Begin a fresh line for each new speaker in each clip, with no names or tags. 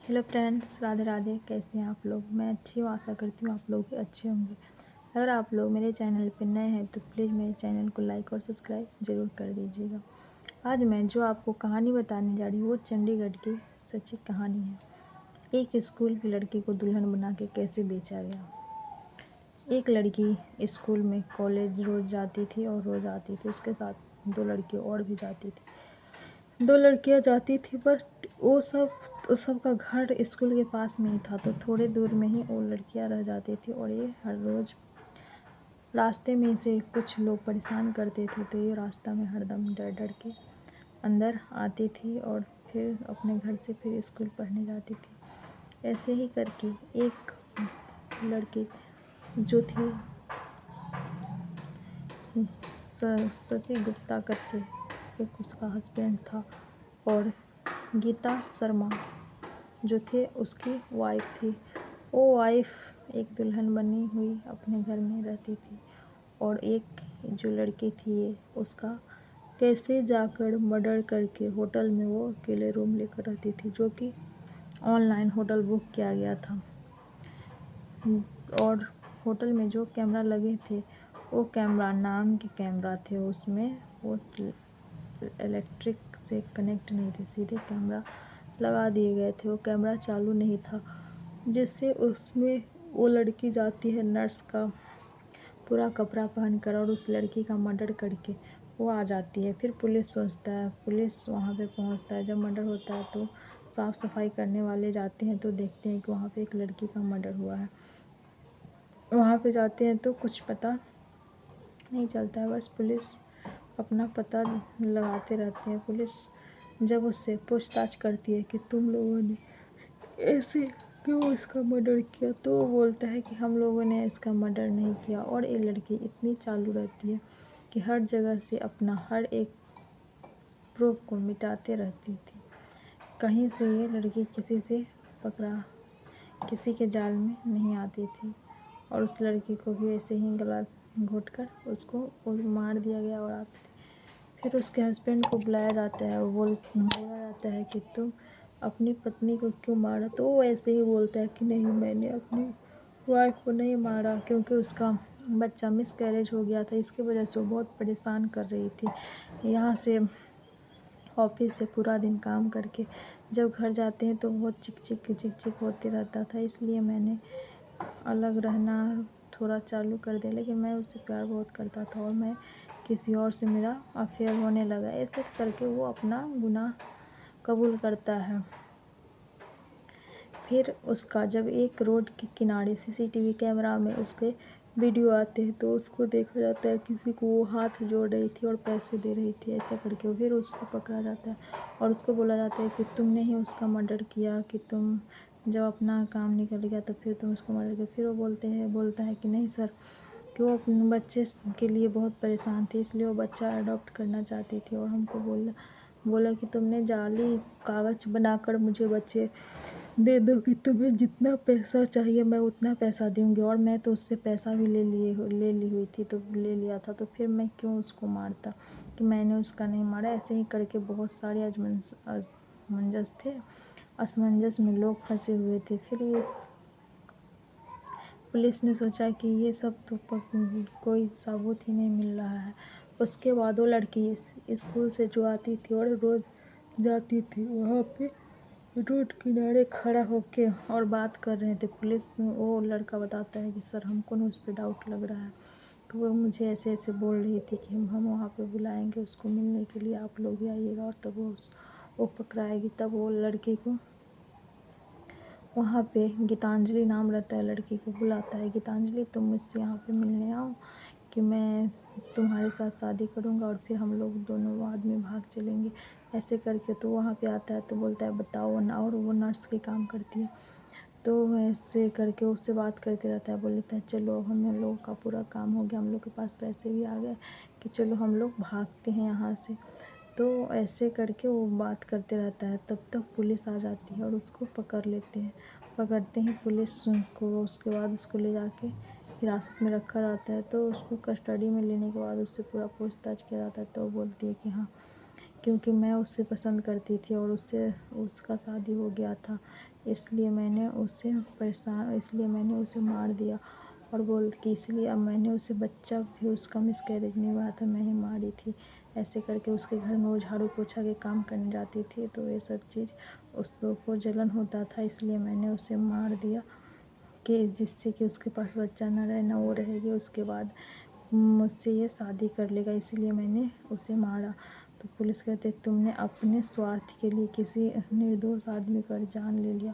Hello friends, Radhe Radhe. कैसे हैं आप लोग? मैं अच्छी हूँ, आशा करती हूँ आप लोग भी अच्छे होंगे। अगर आप लोग मेरे चैनल पर नए हैं तो प्लीज़ मेरे चैनल को लाइक और सब्सक्राइब ज़रूर कर दीजिएगा। आज मैं जो आपको कहानी बताने जा रही हूँ वो चंडीगढ़ की सच्ची कहानी है। एक स्कूल की लड़की को दुल्हन बना के कैसे बेचा गया। एक लड़की स्कूल में कॉलेज रोज़ जाती थी और रोज़ आती थी। उसके साथ दो लड़की और भी जाती थी। दो लड़कियां जाती थी, बट उस सब का घर स्कूल के पास में ही था, तो थोड़े दूर में ही वो लड़कियां रह जाती थी। और ये हर रोज़ रास्ते में से कुछ लोग परेशान करते थे, तो ये रास्ता में हरदम डर डर के अंदर आती थी और फिर अपने घर से फिर स्कूल पढ़ने जाती थी। ऐसे ही करके एक लड़की जो थी शशि गुप्ता करके, एक उसका हस्बैंड था, और गीता शर्मा जो थे उसकी वाइफ थी। वो वाइफ एक दुल्हन बनी हुई अपने घर में रहती थी। और एक जो लड़की थी ये उसका कैसे जाकर मर्डर करके होटल में वो अकेले रूम लेकर रहती थी, जो कि ऑनलाइन होटल बुक किया गया था। और होटल में जो कैमरा लगे थे वो कैमरा नाम के कैमरा थे, उसमें वो इलेक्ट्रिक से कनेक्ट नहीं थे, सीधे कैमरा लगा दिए गए थे। वो कैमरा चालू नहीं था, जिससे उसमें वो लड़की जाती है नर्स का पूरा कपड़ा पहनकर और उस लड़की का मर्डर करके वो आ जाती है। फिर पुलिस वहाँ पे पहुँचता है। जब मर्डर होता है तो साफ़ सफाई करने वाले जाते हैं तो देखते हैं कि वहाँ पे एक लड़की का मर्डर हुआ है। वहाँ पे जाते हैं तो कुछ पता नहीं चलता है, बस पुलिस अपना पता लगाते रहते हैं। पुलिस जब उससे पूछताछ करती है कि तुम लोगों ने ऐसे क्यों इसका मर्डर किया, तो वो बोलता है कि हम लोगों ने इसका मर्डर नहीं किया। और ये लड़की इतनी चालू रहती है कि हर जगह से अपना हर एक प्रूफ को मिटाते रहती थी। कहीं से ये लड़की किसी के जाल में नहीं आती थी। और उस लड़की को भी ऐसे ही गला घोंटकर उसको मार दिया गया और आती थी। फिर उसके हस्बैंड को बुलाया जाता है और बोला जाता है कि तुम अपनी पत्नी को क्यों मारा, तो वो ऐसे ही बोलता है कि नहीं, मैंने अपनी वाइफ को नहीं मारा, क्योंकि उसका बच्चा मिसकैरेज हो गया था। इसकी वजह से वो बहुत परेशान कर रही थी। यहाँ से ऑफिस से पूरा दिन काम करके जब घर जाते हैं तो बहुत चिक चिक होते रहता था, इसलिए मैंने अलग रहना थोड़ा चालू कर दिया। लेकिन मैं उससे प्यार बहुत करता था और मैं किसी और से मेरा अफेयर होने लगा। ऐसे करके वो अपना गुनाह कबूल करता है। फिर उसका जब एक रोड के किनारे सीसीटीवी कैमरा में उसके वीडियो आते हैं तो उसको देखा जाता है किसी को वो हाथ जोड़ रही थी और पैसे दे रही थी, ऐसा करके फिर उसको पकड़ा जाता है और उसको बोला जाता है कि तुमने ही उसका मर्डर किया, कि तुम जब अपना काम निकल गया तो फिर तुम उसको मर्डर किया। फिर वो बोलता है कि नहीं सर, कि वो अपने बच्चे के लिए बहुत परेशान थी, इसलिए वो बच्चा अडॉप्ट करना चाहती थी। और हमको बोला कि तुमने जाली कागज़ बनाकर मुझे बच्चे दे दो, कि तुम्हें जितना पैसा चाहिए मैं उतना पैसा दूंगी। और मैं तो उससे पैसा भी ले ली हुई थी, तो ले लिया था, तो फिर मैं क्यों उसको मारता, कि मैंने उसका नहीं मारा। ऐसे ही करके बहुत सारे असमंजस में लोग फंसे हुए थे। फिर ये पुलिस ने सोचा कि ये सब तो कोई सबूत ही नहीं मिल रहा है। उसके बाद वो लड़की स्कूल से जो आती थी और रोज़ जाती थी, वहाँ पे रोड किनारे खड़ा होके और बात कर रहे थे। वो लड़का बताता है कि सर, हमको ना उस पर डाउट लग रहा है, कि वो मुझे ऐसे ऐसे बोल रही थी कि हम वहाँ पे बुलाएंगे उसको मिलने के लिए, आप लोग भी आइएगा और तब वो पकड़ाएगी। तब वो लड़की को वहाँ पे गीतांजलि नाम रहता है, लड़की को बुलाता है, गीतांजलि तुम मुझसे यहाँ पे मिलने आओ, कि मैं तुम्हारे साथ शादी करूँगा और फिर हम लोग दोनों आदमी भाग चलेंगे, ऐसे करके। तो वहाँ पे आता है तो बोलता है बताओ ना, और वो नर्स के काम करती है, तो ऐसे करके उससे बात करते रहता है। बोलता है चलो, हम लोगों का पूरा काम हो गया, हम लोग के पास पैसे भी आ गए, कि चलो हम लोग भागते हैं यहाँ से। तो ऐसे करके वो बात करते रहता है। तब तक पुलिस आ जाती है और उसको पकड़ते हैं पुलिस को। उसके बाद उसको ले जाके हिरासत में रखा जाता है। तो उसको कस्टडी में लेने के बाद उससे पूरा पूछताछ किया जाता है। तो वो बोलती है कि हाँ, क्योंकि मैं उससे पसंद करती थी और उससे उसका शादी हो गया था, इसलिए मैंने उसे मार दिया और बोल कि इसलिए अब मैंने उसे बच्चा भी उसका मिसकैरेज नहीं हुआ था, मैं ही मारी थी। ऐसे करके उसके घर में वो झाड़ू पोछा के काम करने जाती थी, तो ये सब चीज़ उसको जलन होता था, इसलिए मैंने उसे मार दिया कि जिससे कि उसके पास बच्चा ना रहे, ना वो रहेगी, उसके बाद मुझसे ये शादी कर लेगा, इसीलिए मैंने उसे मारा। तो पुलिस कहते तुमने अपने स्वार्थ के लिए किसी निर्दोष आदमी का जान ले लिया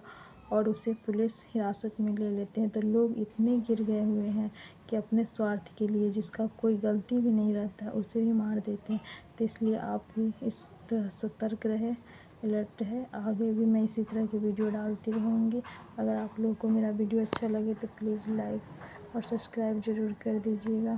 और उसे पुलिस हिरासत में ले लेते हैं। तो लोग इतने गिर गए हुए हैं कि अपने स्वार्थ के लिए जिसका कोई गलती भी नहीं रहता है उसे भी मार देते हैं। तो इसलिए आप भी इस तरह सतर्क रहे, अलर्ट रहे। आगे भी मैं इसी तरह की वीडियो डालती रहूँगी। अगर आप लोगों को मेरा वीडियो अच्छा लगे तो प्लीज़ लाइक और सब्सक्राइब ज़रूर कर दीजिएगा।